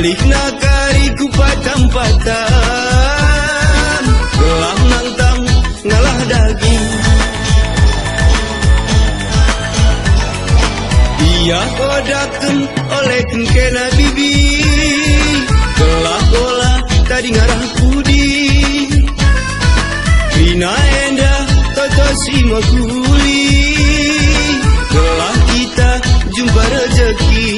Salih nakari ku patam-patam, gelah nantang ngalah daging. Ia kodaken oleh kena bibi, gelah bola tadi ngarah kudi. Rina endah toto si makuli, gelah kita jumpa rezeki.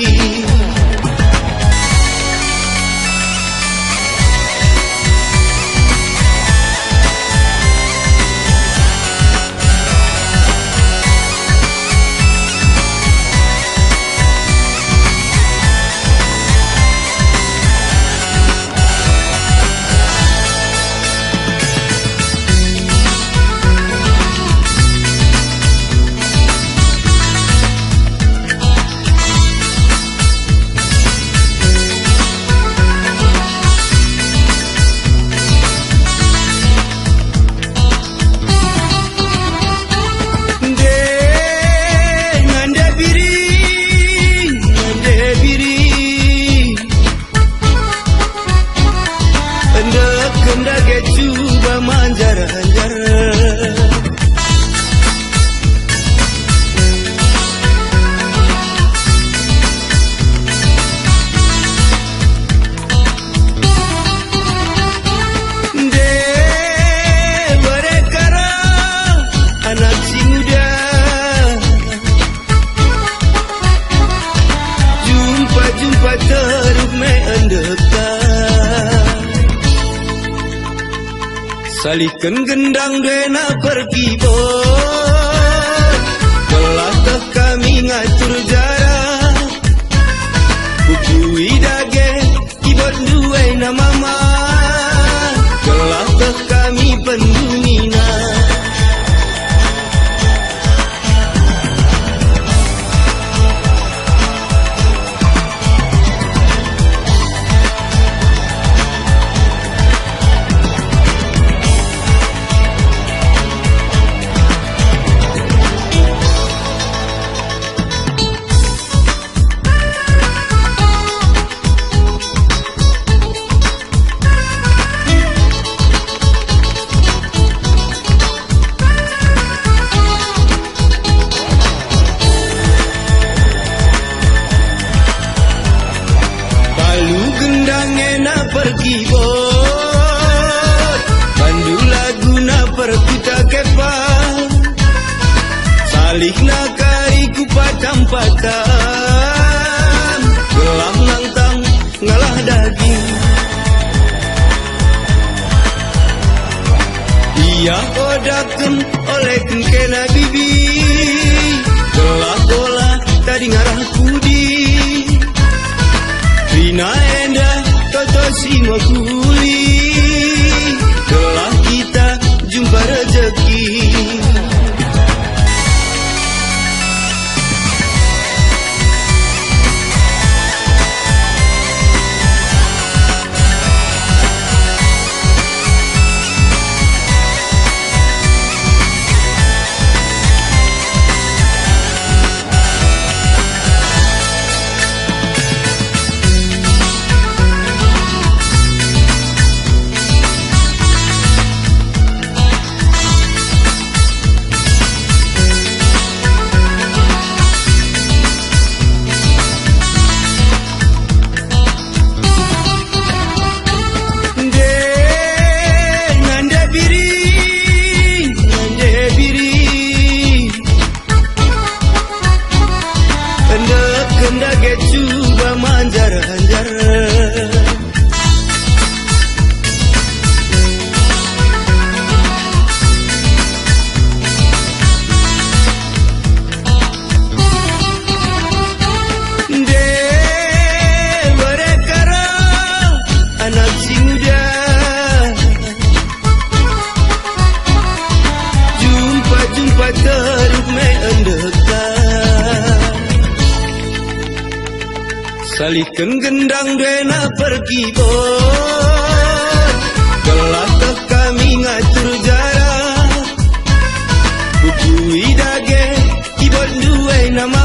Salihkan gendang dena pergi bot, belah teh kami ngatur jarak. Bukui dage ibot duwe na mama, belah teh kami pendumina. Pergi bot, bandu lagu na perkuta kepan. Salih nakari ku patam-patam, gelah nantang ngalah daging. Ia kodaken oleh kena bibi, gelah bola tadi ngarah kudi. Rina endah toto si makuli, gelah kita jumpa rezeki. Salihkan gendang dena pergi bot, gelah teh kami ngatur jarak. Bukui dage ibot duwe nama